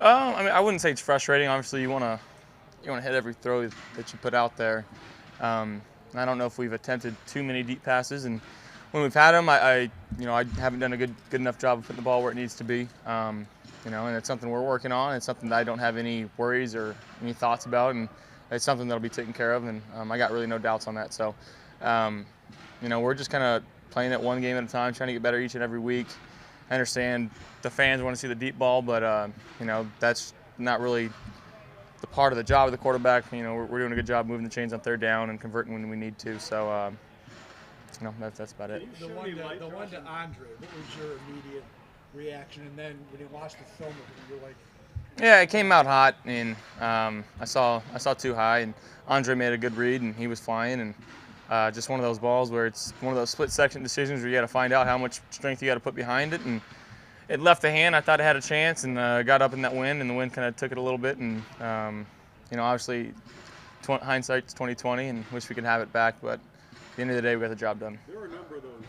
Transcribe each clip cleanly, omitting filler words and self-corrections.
I mean, I wouldn't say it's frustrating. Obviously, you wanna hit every throw that you put out there. I don't know if we've attempted too many deep passes, and when we've had them, I haven't done a good enough job of putting the ball where it needs to be. And it's something we're working on. It's something that I don't have any worries or any thoughts about, and it's something that'll be taken care of. And I got really no doubts on that. So, um, we're just kind of playing it one game at a time, trying to get better each and every week. I understand the fans want to see the deep ball, but that's not really the part of the job of the quarterback. We're doing a good job moving the chains on third down and converting when we need to. So, that's about it. The one to Andre, what was your immediate reaction? And then when you watched the film of it, you were like, Yeah, it came out hot, and I saw too high, and Andre made a good read, and he was flying, and just one of those balls where it's one of those split-second decisions where you got to find out how much strength you got to put behind it, and it left the hand. I thought it had a chance, and got up in that wind, and the wind kind of took it a little bit, and obviously, hindsight's 2020, and wish we could have it back, but at the end of the day, we got the job done. There are a number of those,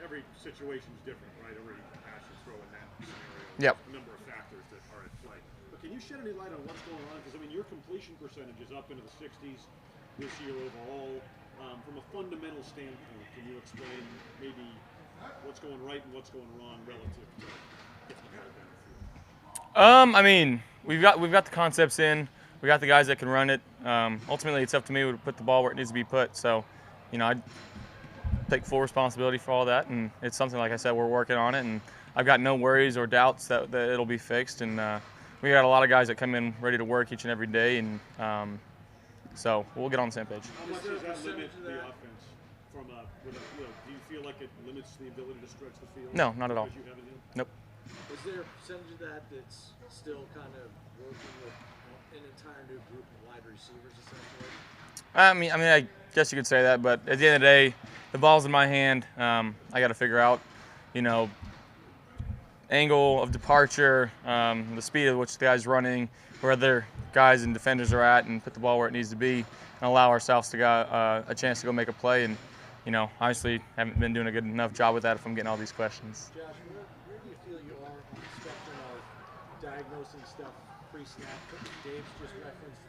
every situation is different, right? Every pass you throw in that scenario. Yep. A number of factors that are at play. But can you shed any light on what's going on? Because, your completion percentage is up into the 60s this year overall. From a fundamental standpoint, can you explain maybe what's going right and what's going wrong relative to getting the ball down the field? I mean, we've got the concepts in. We got the guys that can run it. Ultimately, it's up to me to put the ball where it needs to be put. So, I take full responsibility for all that, and it's something, like I said, we're working on it, and I've got no worries or doubts that it'll be fixed. And we got a lot of guys that come in ready to work each and every day, and so we'll get on the same page. How much does that limit the offense from do you feel like it limits the ability to stretch the field? No, not at all. Because you haven't hit? Nope. is there a percentage of that that's still kind of working with an entire new group of wide receivers, essentially? I guess you could say that, but at the end of the day, the ball's in my hand. I got to figure out, angle of departure, the speed at which the guy's running, where other guys and defenders are at, and put the ball where it needs to be, and allow ourselves to get a chance to go make a play. And obviously haven't been doing a good enough job with that if I'm getting all these questions. Josh, where do you feel you are on the spectrum of diagnosing stuff pre-snap? Dave's just referenced,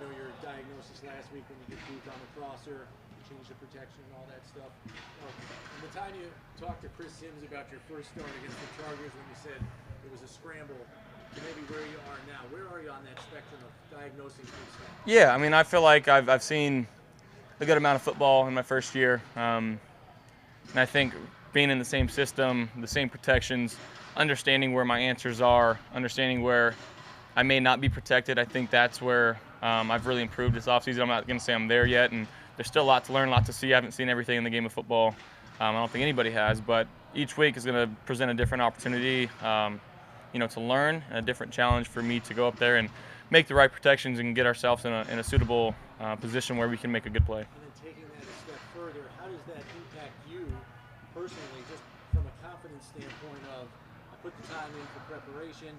your diagnosis last week when you get booth on the crosser, change the protection and all that stuff. From the time you talked to Chris Sims about your first start against the Chargers when you said it was a scramble, to maybe where you are now, where are you on that spectrum of diagnosing pre-snap? Yeah, I feel like I've seen a good amount of football in my first year, and I think being in the same system, the same protections, understanding where my answers are, understanding where I may not be protected, I think that's where I've really improved this offseason. I'm not going to say I'm there yet, and there's still a lot to learn, a lot to see. I haven't seen everything in the game of football. I don't think anybody has, but each week is going to present a different opportunity, to learn, and a different challenge for me to go up there and make the right protections and get ourselves in a suitable position where we can make a good play. And then taking that a step further, how does that impact you personally, just from a confidence standpoint of, I put the time in for preparation,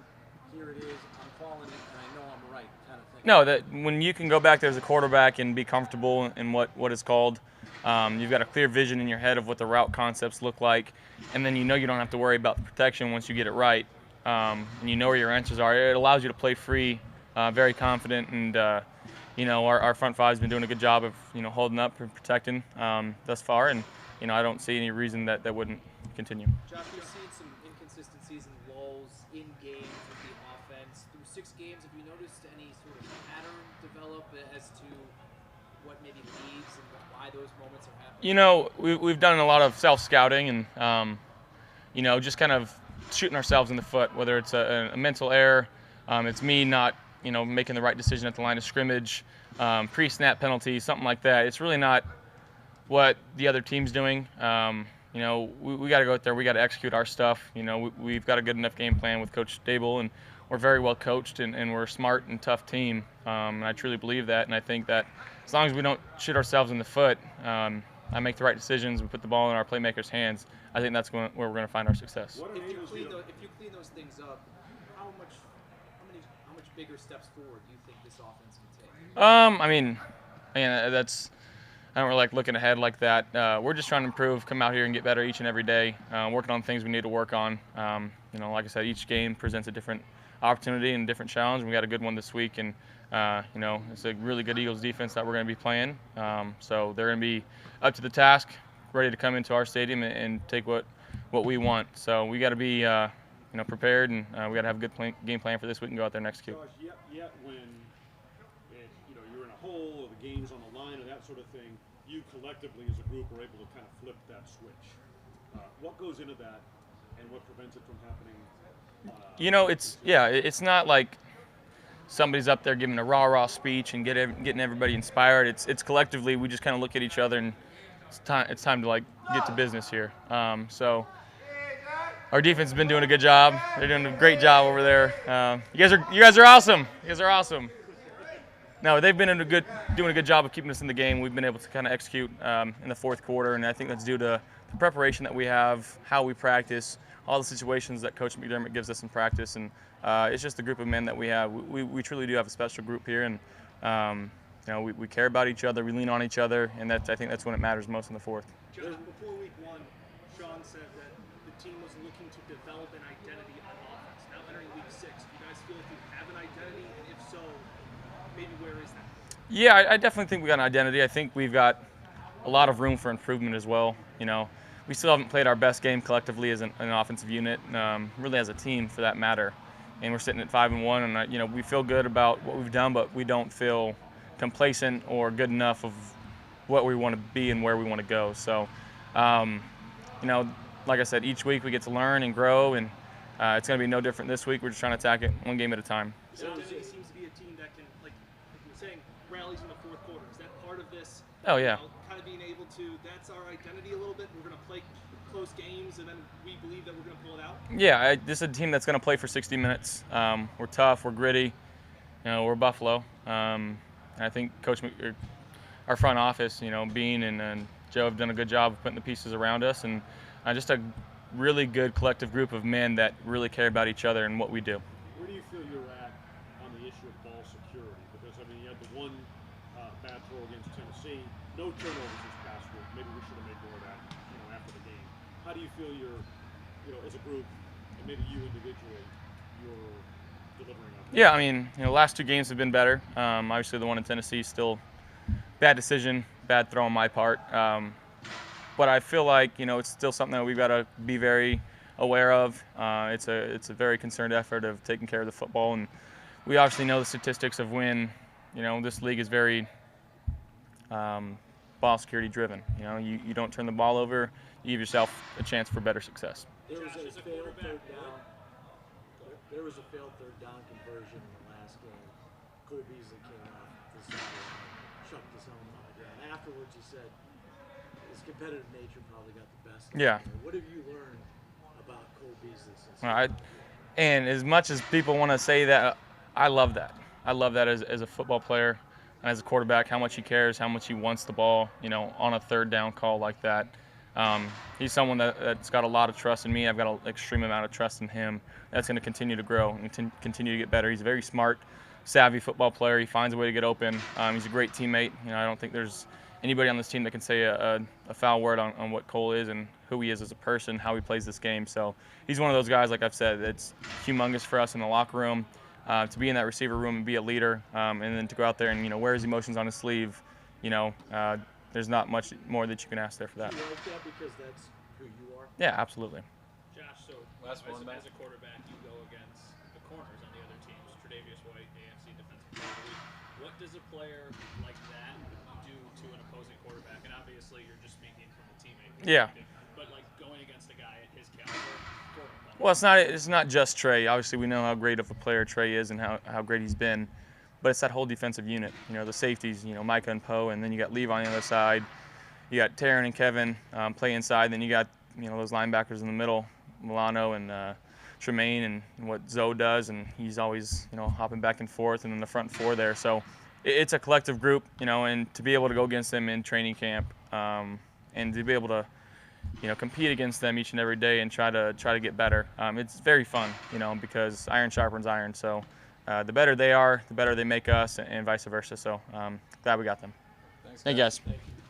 here it is, I'm calling it, and I know I'm right, kind of thing? No, that when you can go back there as a quarterback and be comfortable in what is called, you've got a clear vision in your head of what the route concepts look like, and then you don't have to worry about the protection once you get it right, and you know where your answers are. It allows you to play free, very confident, and our front five's been doing a good job of holding up and protecting thus far, and I don't see any reason that wouldn't continue. Josh, we've seen some inconsistencies and lulls in games with the offense. Through 6 games, have you noticed any sort of pattern develop as to what maybe leads and why those moments are happening? We've done a lot of self-scouting and, just kind of shooting ourselves in the foot, whether it's a mental error, it's me not, making the right decision at the line of scrimmage, pre-snap penalty, something like that. It's really not what the other team's doing. We got to go out there. We got to execute our stuff. We've got a good enough game plan with Coach Dable, and we're very well coached, and we're a smart and tough team. And I truly believe that, and I think that as long as we don't shoot ourselves in the foot, I make the right decisions, we put the ball in our playmakers' hands, I think that's where we're going to find our success. If you clean those things up, how much bigger steps forward do you think this offense can take? I don't really like looking ahead like that. We're just trying to improve, come out here and get better each and every day, working on things we need to work on. like I said, each game presents a different opportunity and a different challenge. We got a good one this week, and it's a really good Eagles defense that we're going to be playing. So they're going to be up to the task, ready to come into our stadium and take what we want. So we got to be prepared, and we got to have a good game plan for this week and go out there and execute. Josh, yet when you're in a hole or the game's on the line or that sort of thing, you collectively as a group are able to kind of flip that switch. What goes into that, and what prevents it from happening? It's not like somebody's up there giving a rah-rah speech and getting everybody inspired. It's collectively, we just kind of look at each other, and it's time to get to business here. So our defense has been doing a good job. They're doing a great job over there. You guys are awesome. You guys are awesome. No, they've been doing a good job of keeping us in the game. We've been able to kind of execute in the fourth quarter, and I think that's due to the preparation that we have, how we practice, all the situations that Coach McDermott gives us in practice, and it's just the group of men that we have. We truly do have a special group here, and we care about each other, we lean on each other, and I think that's when it matters most in the fourth. John, before week one, Sean said that the team was looking to develop an identity on offense. Now entering week 6, do you guys feel like you have an identity, and if so, maybe where is that? Yeah, I definitely think we got an identity. I think we've got a lot of room for improvement as well. We still haven't played our best game collectively as an offensive unit, really as a team for that matter. And we're sitting at 5-1, and we feel good about what we've done, but we don't feel complacent or good enough of what we want to be and where we want to go. So, like I said, each week we get to learn and grow, and it's going to be no different this week. We're just trying to attack it one game at a time. So identity seems to be a team that can, like you're saying, rallies in the fourth quarter. Is that part of this? Oh, yeah. Kind of being able to, that's our identity a little bit. We're going to play close games, and then we believe that we're going to pull it out. Yeah, this is a team that's going to play for 60 minutes. We're tough, we're gritty, we're Buffalo. And I think our front office, Bean and Joe have done a good job of putting the pieces around us, and just a really good collective group of men that really care about each other and what we do. Where do you feel you're at on the issue of ball security? Because, you had the one bad throw against Tennessee, no turnovers this past week. Maybe we should have made more of that, after the game. How do you feel as a group, and maybe you individually, you're delivering on that? Yeah, last 2 games have been better. Obviously the one in Tennessee still bad decision, bad throw on my part. But I feel like, it's still something that we've got to be very aware of. It's a very concerned effort of taking care of the football, and we obviously know the statistics of when, this league is very ball security driven. You don't turn the ball over, you give yourself a chance for better success. There was a failed third down. There was a failed third down conversion in the last game. Cole Beasley came off the sideline, chucked his helmet on the ground. Afterwards, he said his competitive nature probably got the best of him. Yeah. What have you learned about Cole Beasley since? And as much as people want to say that, I love that. I love that as a football player and as a quarterback, how much he cares, how much he wants the ball, on a third down call like that. He's someone that's got a lot of trust in me. I've got an extreme amount of trust in him. That's going to continue to grow and continue to get better. He's a very smart, savvy football player. He finds a way to get open. He's a great teammate. I don't think there's anybody on this team that can say a foul word on what Cole is and who he is as a person, how he plays this game. So he's one of those guys, like I've said, it's humongous for us in the locker room. To be in that receiver room and be a leader, and then to go out there and wear his emotions on his sleeve, there's not much more that you can ask there for that. Do you like that because that's who you are? Yeah, absolutely. Josh, so as a quarterback, you go against the corners on the other teams. Tre'Davious White, AFC Defensive Player of the Week. What does a player like that do to an opposing quarterback? And obviously, you're just speaking from a teammate perspective. Yeah. But going against a guy at his caliber. Well, it's not just Trey. Obviously, we know how great of a player Trey is and how great he's been. But it's that whole defensive unit. The safeties, Micah and Poe, and then you got Levi on the other side. You got Taryn and Kevin play inside. Then you got those linebackers in the middle, Milano and Tremaine, and what Zoe does, and he's always hopping back and forth, and then the front 4 there. So it's a collective group, and to be able to go against them in training camp, and to be able to compete against them each and every day and try to get better. It's very fun, because iron sharpens iron. So the better they are, the better they make us, and vice versa. So glad we got them. Thanks, Thank you guys. Thank you.